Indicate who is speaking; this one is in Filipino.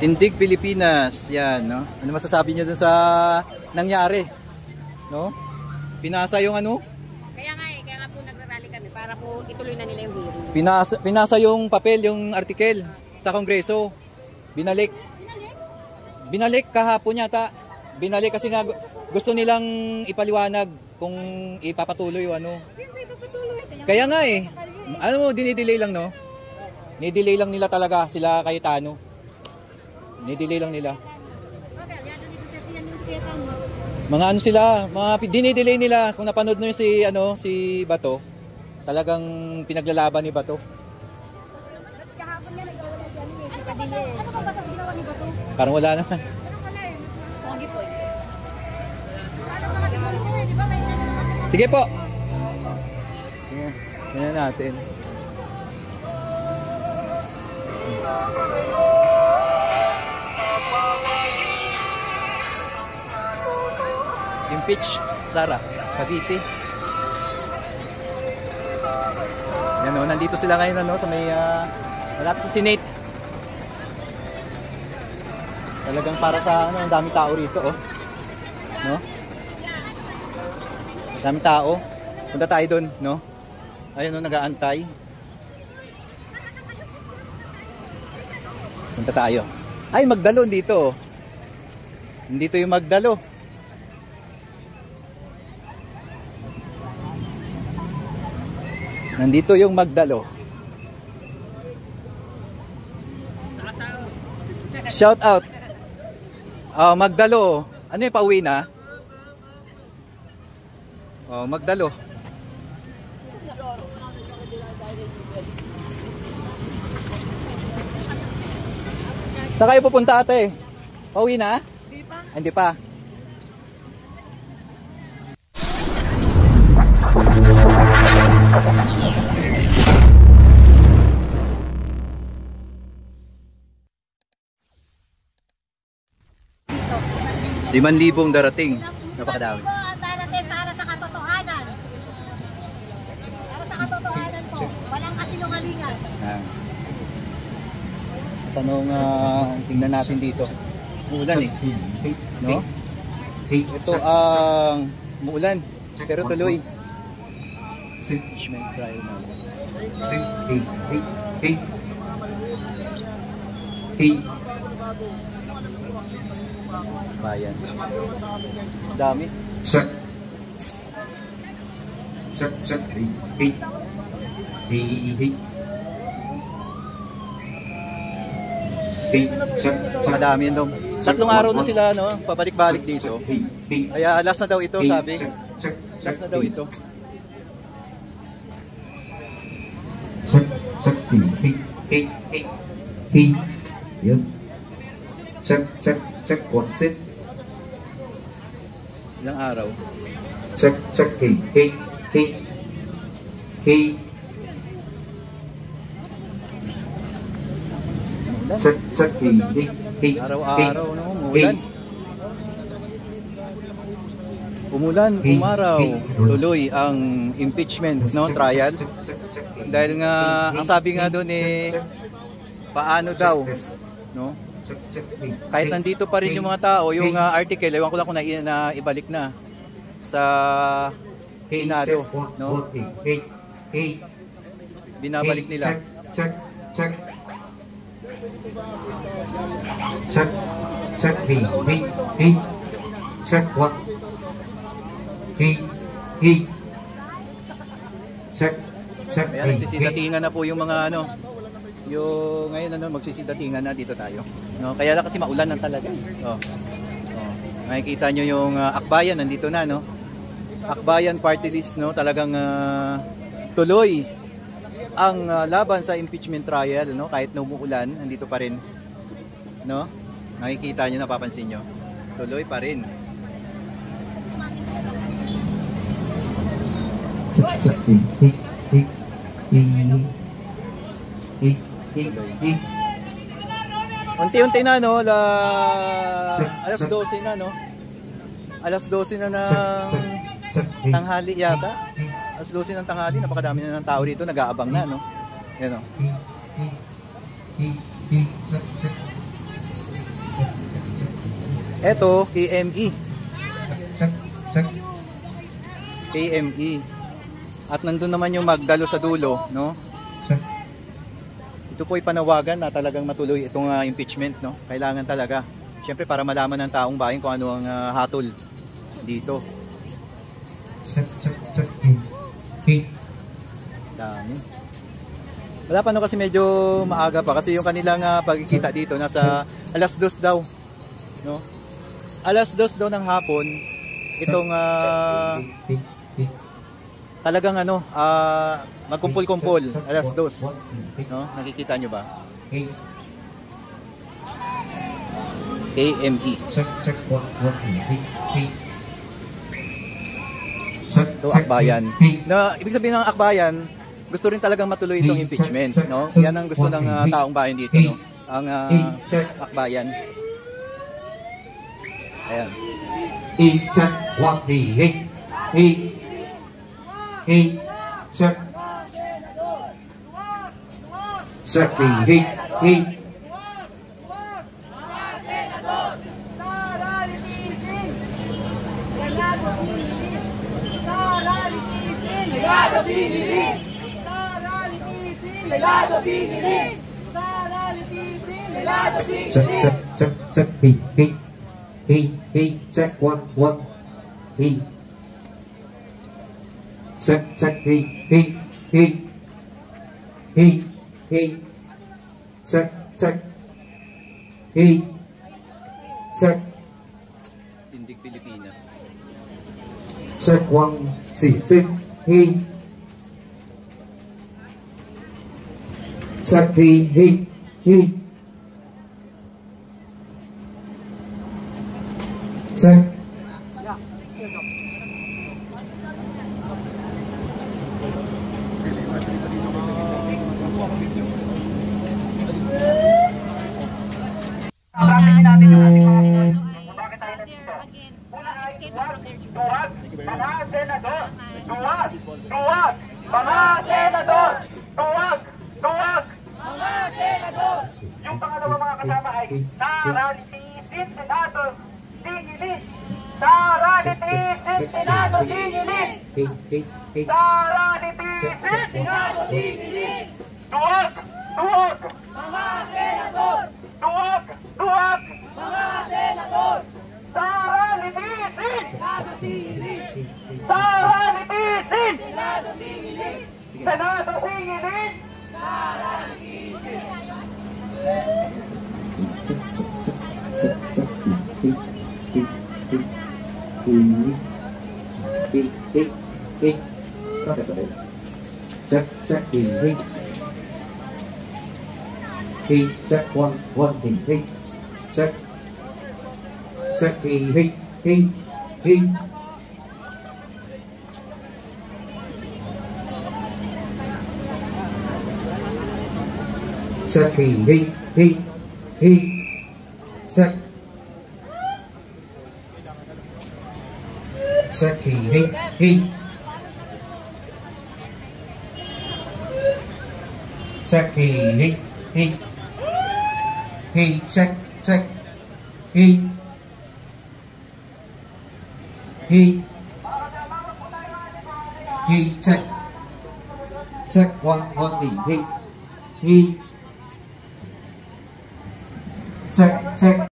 Speaker 1: Tindig Pilipinas, yan, no? Ano masasabi niyo dun sa nangyari? No? Pinasa yung ano?
Speaker 2: Kaya nga po nagrarally kami para po ituloy na nila yung hearing.
Speaker 1: Pinasa yung papel, yung artikel sa Kongreso. Binalik. Binalik kahapon yata. Binalik kasi nga gusto nilang ipaliwanag kung ipapatuloy o ano. Kaya nga eh. Ano mo, dinidelay lang, no? Nidelay lang nila talaga sila Cayetano. Nidelay lang nila. Mga ano sila, mga dinidelay nila. Kung napanood nyo si Bato, talagang pinaglalaban ni Bato.
Speaker 2: Kahapon nga nagawa na siya ni Padilla. Ano ba batas ginawa ni Bato?
Speaker 1: Parang wala naman. Sige po. Tingnan natin. Impeach Sara Cavite. Yan o, nandito sila ngayon sa may malapit sa Senate. Talagang para sa ang dami tao rito, oh. No? Dami tao. Punta tayo doon, no? Ayun, no, nag-aantay. Punta tayo. Ay, Magdalo dito. Dito yung Magdalo. Nandito yung Magdalo. Shout out. Oh, Magdalo. Ano yung pauwi na? Oh, Magdalo. Saan kayo pupunta, ate? Pauwi na?
Speaker 2: Hindi pa.
Speaker 1: Hindi pa. ₱5,000 darating. Napakadami.
Speaker 2: Darating para sa katotohanan. Para sa katotohanan po. Walang kasinungalingan.
Speaker 1: Tanong, tingnan natin dito. Umulan eh. No? Ito ang umulan. Pero tuloy. Impeachment trial na. Bayan. Dami. Madami yun dong. 3 araw na sila, no? Pabalik-balik dito. Kaya last na daw ito, sabi. Last na daw ito. Ilang araw? Araw-araw, no? Umulan. Umulan, umaraw. Tuloy ang impeachment, no? Trial. Dahil nga, ang sabi nga doon eh, paano daw, no? Kahit nandito pa rin yung mga tao, yung article, ewan ko lang kung na ibalik na sa Senado, no? Binabalik nila. Ayan, nagsisidatingan na po yung mga yung ngayon magsisidatingan na dito tayo. No, kaya lang kasi maulan na talaga. Oh. Makikita nyo yung Akbayan nandito na, no. Akbayan party list, no, talagang tuloy ang laban sa impeachment trial, no, kahit na umuulan, nandito pa rin. No? Makikita nyo, napapansin nyo. Tuloy pa rin. Unti-unti na, no? Alas 12 na, no? Alas 12 na ng tanghali yata. Alas 12 ng tanghali, napakadami na ng tao dito, nag-aabang na, no? Yan, no? Eto, KME.
Speaker 3: Check, check.
Speaker 1: KME. At nandun naman yung Magdalo sa dulo, no?
Speaker 3: Check.
Speaker 1: Ito po ay panawagan na talagang matuloy itong impeachment, no? Kailangan talaga. Siyempre para malaman ng taong bayan kung ano ang hatol dito.
Speaker 3: Check, check, check. Hey.
Speaker 1: Dami. Wala pa no kasi medyo maaga pa kasi yung kanilang pagkikita dito nasa alas 2 daw, no? Alas 2 daw ng hapon itong talagang ano magkumpul-kumpul alas 2, no? Nakikita nyo ba? KME.
Speaker 3: Check, check, what, hey.
Speaker 1: Ito akbayan. Na ibig sabihin ng akbayan, gusto rin talagang matuloy itong impeachment, no? Yan ang gusto ng taong bayan dito, no? Ang akbayan. Ayan.
Speaker 3: Check, what, hey. Check. Check, hey. Check, hey, check, what, hey. Check, hey, check, hey, check.
Speaker 1: Tindig Pilipinas.
Speaker 3: Check, check, hey. Check, hey. Check.
Speaker 4: Yung pangalawa mga kasama ay Sara Litisin, Senado Singilin. Sara Litisin, Senado Singilin. Sara Litisin, Senado Singilin. Duwag! Mga senador! Duwag! Mga senador! Sara Litisin! Senado Singilin! Sara Litisin! Senado Singilin! Senado Singilin! Sara Litisin!
Speaker 3: Check, hey, check, one thing, hey, check, hey. Check, hey, check. Check, hey. Check, hey. Hey, check, hey. Hey, check, one thing, hey. Check.